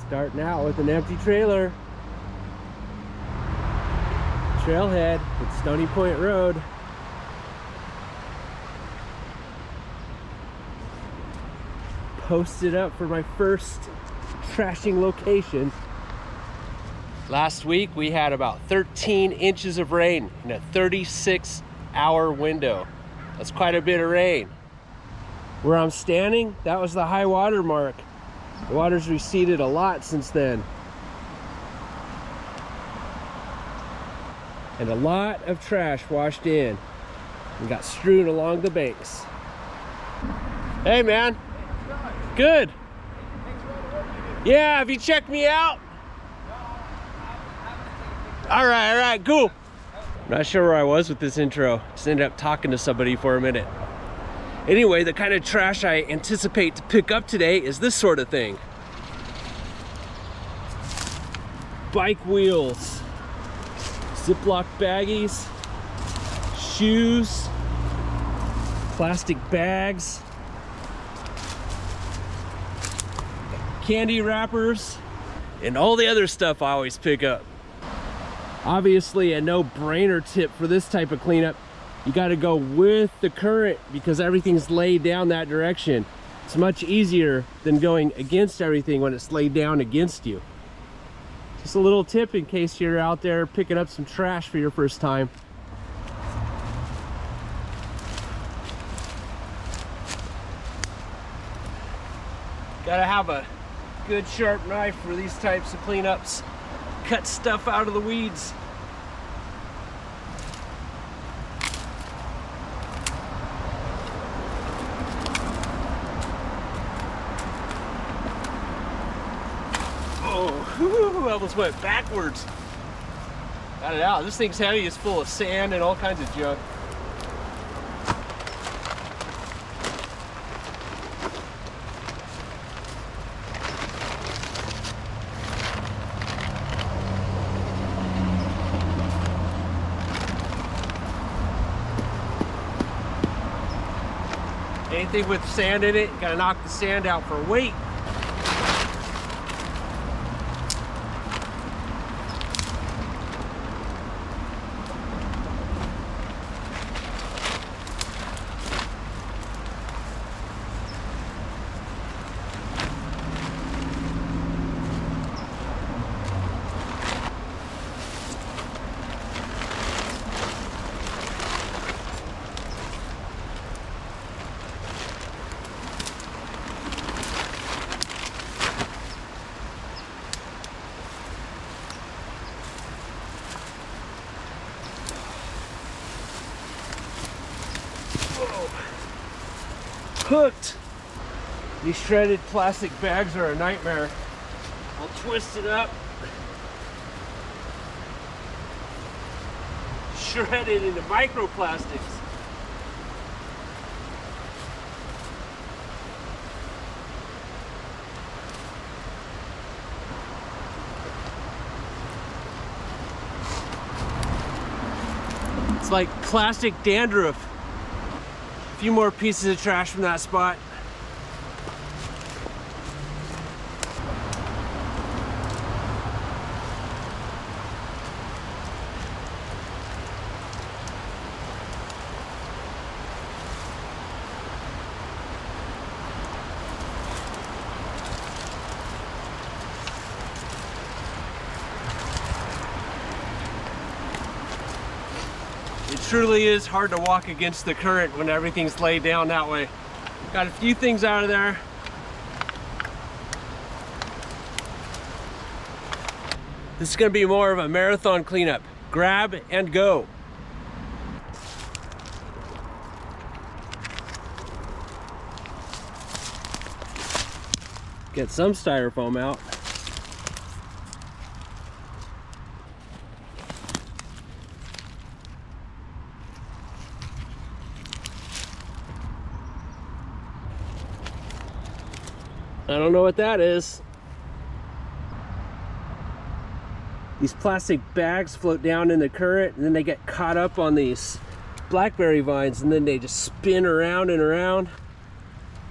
Starting out with an empty trailer. Trailhead at Stony Point Road. Posted up for my first trashing location. Last week we had about 13 inches of rain in a 36-hour window. That's quite a bit of rain. Where I'm standing, that was the high water mark. The water's receded a lot since then. And a lot of trash washed in and got strewn along the banks. Hey man. Good. Yeah, have you checked me out? All right, cool. Not sure where I was with this intro. Just ended up talking to somebody for a minute. Anyway, the kind of trash I anticipate to pick up today is this sort of thing. Bike wheels, Ziploc baggies, shoes, plastic bags, candy wrappers, and all the other stuff I always pick up. Obviously a no-brainer tip for this type of cleanup. You got to go with the current because everything's laid down that direction. It's much easier than going against everything when it's laid down against you. Just a little tip in case you're out there picking up some trash for your first time. Gotta have a good sharp knife for these types of cleanups. Cut stuff out of the weeds. Oh, I almost went backwards. Got it out. This thing's heavy. It's full of sand and all kinds of junk. Anything with sand in it, you gotta knock the sand out for weight. Hooked. These shredded plastic bags are a nightmare. I'll twist it up, shred it into microplastics. It's like plastic dandruff. A few more pieces of trash from that spot. It truly is hard to walk against the current when everything's laid down that way. Got a few things out of there. This is going to be more of a marathon cleanup. Grab and go. Get some styrofoam out. I don't know what that is. These plastic bags float down in the current and then they get caught up on these blackberry vines and then they just spin around and around.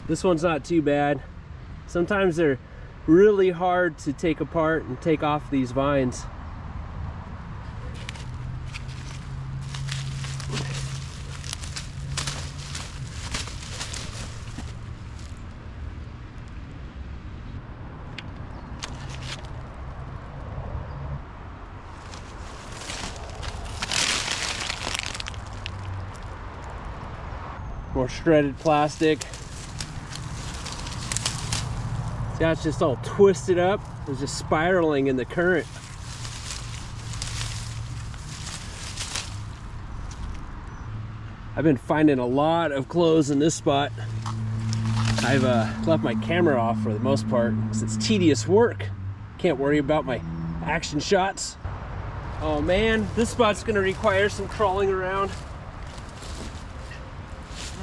This one's not too bad. Sometimes they're really hard to take apart and take off these vines. More shredded plastic. See how it's just all twisted up? It's just spiraling in the current. I've been finding a lot of clothes in this spot. I've left my camera off for the most part because it's tedious work. Can't worry about my action shots. Oh man, this spot's gonna require some crawling around.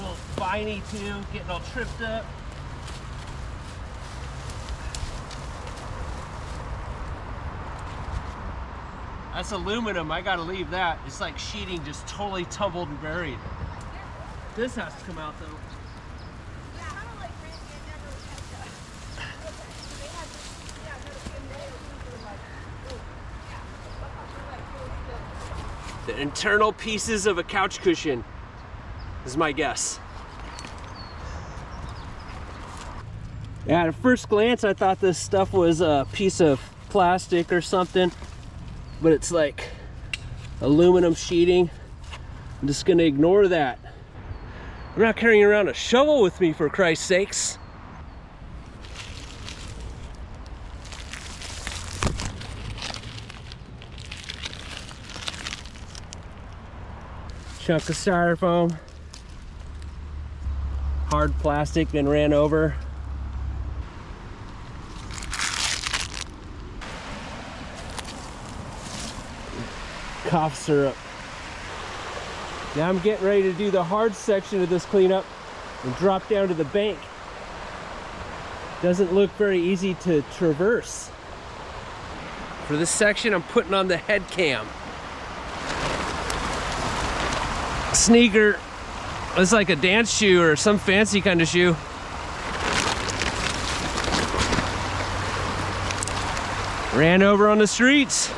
Real viney too, getting all tripped up. That's aluminum, I gotta leave that. It's like sheeting just totally tumbled and buried. This has to come out though. The internal pieces of a couch cushion is my guess. Yeah, at first glance I thought this stuff was a piece of plastic or something, but it's like aluminum sheeting. I'm just gonna ignore that. I'm not carrying around a shovel with me, for Christ's sakes. Chunk of styrofoam. Hard plastic been ran over. Cough syrup. Now I'm getting ready to do the hard section of this cleanup and drop down to the bank. Doesn't look very easy to traverse. For this section, I'm putting on the head cam. Sneaker. It's like a dance shoe or some fancy kind of shoe. Ran over on the streets.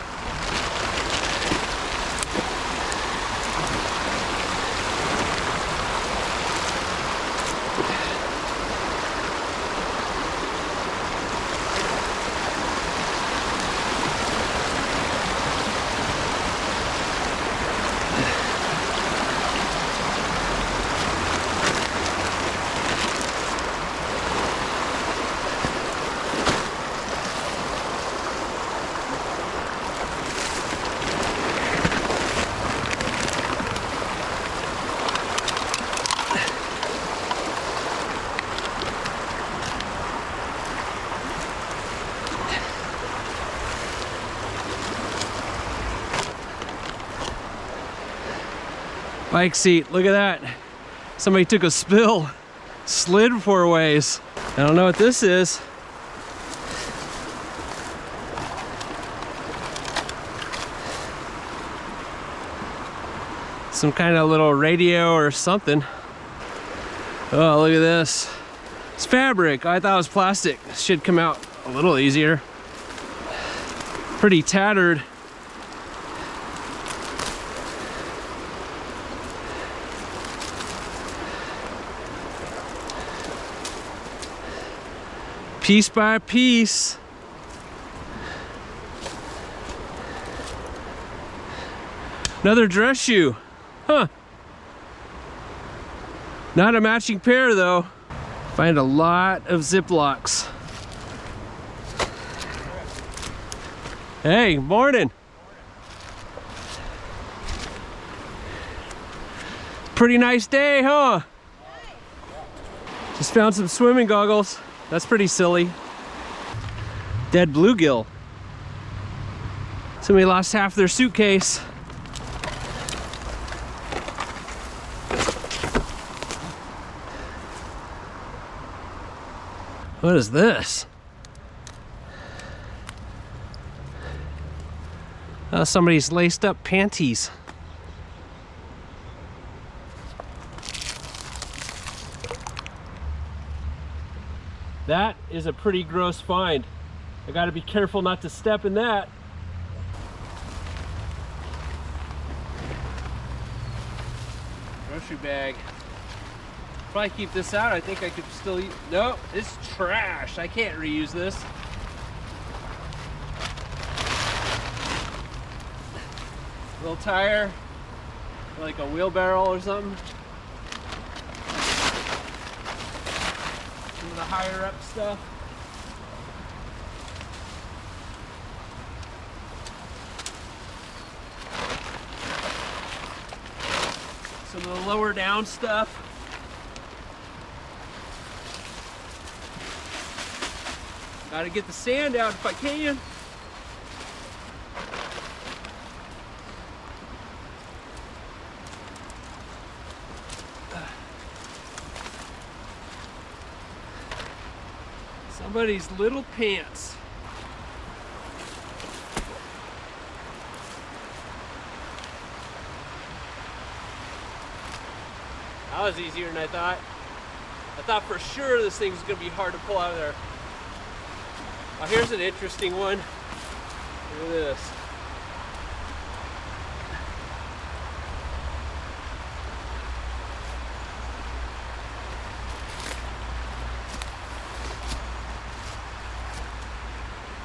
Bike seat, look at that. Somebody took a spill, slid 4 ways. I don't know what this is. Some kind of little radio or something. Oh, look at this. It's fabric. I thought it was plastic. Should come out a little easier. Pretty tattered. Piece by piece. Another dress shoe. Huh. Not a matching pair though. Find a lot of Ziplocs. Hey, morning. Pretty nice day, huh? Just found some swimming goggles. That's pretty silly. Dead bluegill. Somebody lost half their suitcase. What is this? Oh, somebody's laced up panties. That is a pretty gross find. I gotta be careful not to step in that. Grocery bag. Probably keep this out. I think I could still eat. Nope, it's trash. I can't reuse this. Little tire, like a wheelbarrow or something. Some of the higher up stuff. Some of the lower down stuff. Gotta get the sand out if I can. Somebody's little pants. That was easier than I thought. I thought for sure this thing was gonna be hard to pull out of there. Oh, here's an interesting one. Look at this.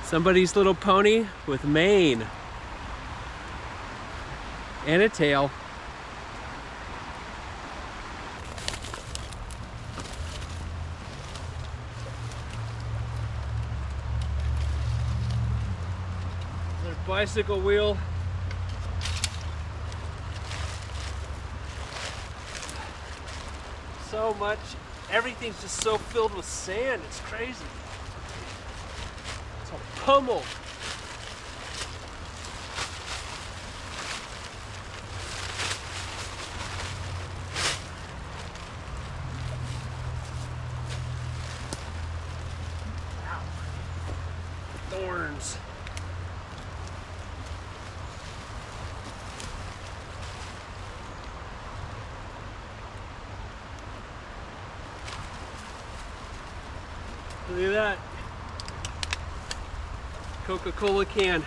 Somebody's little pony with mane and a tail. Their bicycle wheel. So much, everything's just so filled with sand, it's crazy. It's all pummeled. Ow. Thorns. Look at that. Coca-Cola can.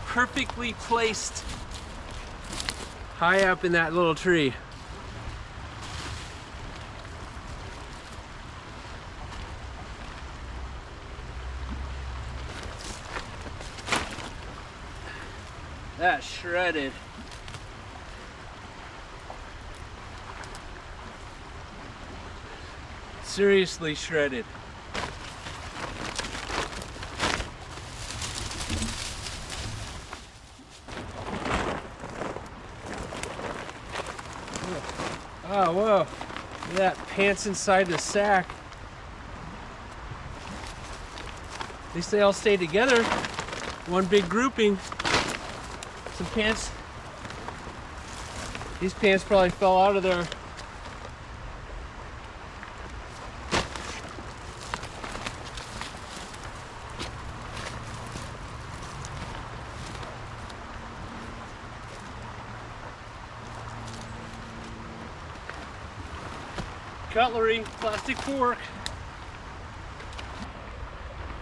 Perfectly placed high up in that little tree. That's shredded. Seriously shredded. Oh, whoa. Look at that, pants inside the sack. At least they all stay together. One big grouping. Some pants. These pants probably fell out of there. Cutlery, plastic fork.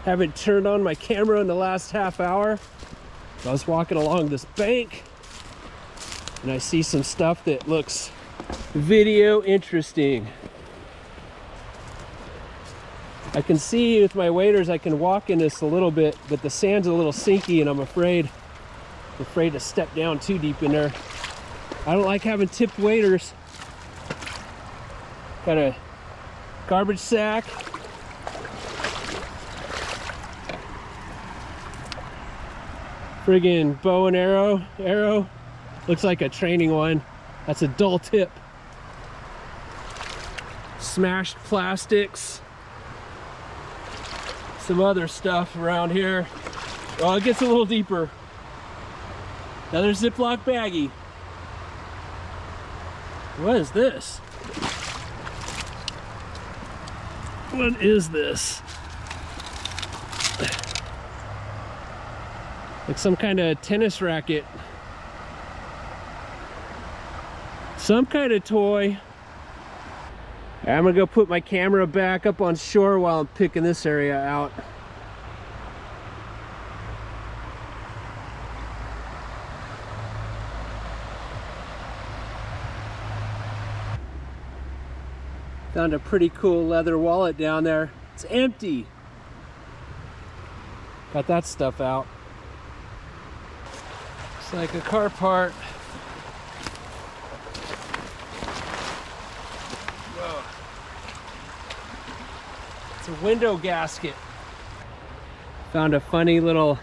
Haven't turned on my camera in the last half hour. I was walking along this bank and I see some stuff that looks video interesting. I can see with my waders I can walk in this a little bit, but the sand's a little sinky and I'm afraid to step down too deep in there. I don't like having tipped waders. Got a garbage sack. Friggin' bow and arrow. Looks like a training one. That's a dull tip. Smashed plastics. Some other stuff around here. Oh, it gets a little deeper. Another Ziploc baggie. What is this? What is this? Like some kind of tennis racket. Some kind of toy. I'm gonna go put my camera back up on shore while I'm picking this area out. Found a pretty cool leather wallet down there. It's empty. Got that stuff out. Looks like a car part. Whoa. It's a window gasket. Found a funny little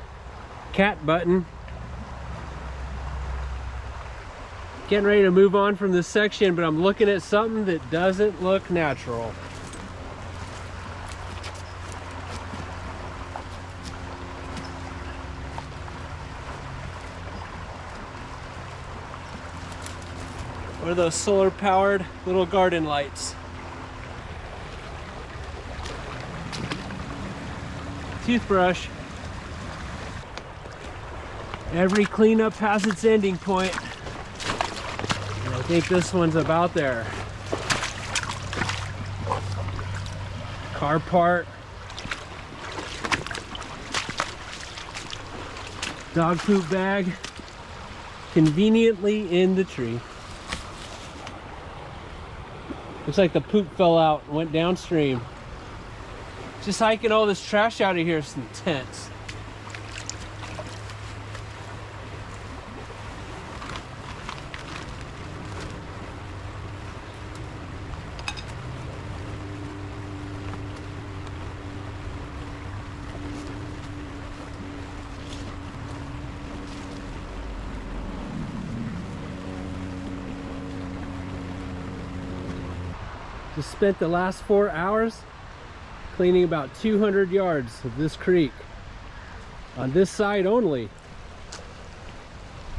cat button. Getting ready to move on from this section, but I'm looking at something that doesn't look natural. One of those solar powered little garden lights. Toothbrush. Every cleanup has its ending point. And I think this one's about there. Car part. Dog poop bag. Conveniently in the tree. Looks like the poop fell out and went downstream. Just hiking all this trash out of here is intense. Just spent the last 4 hours cleaning about 200 yards of this creek on this side only,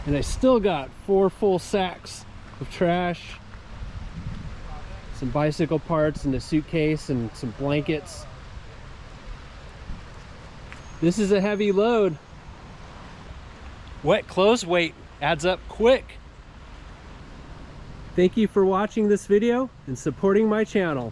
and I still got 4 full sacks of trash, some bicycle parts and a suitcase and some blankets. This is a heavy load. Wet clothes weight adds up quick. Thank you for watching this video and supporting my channel.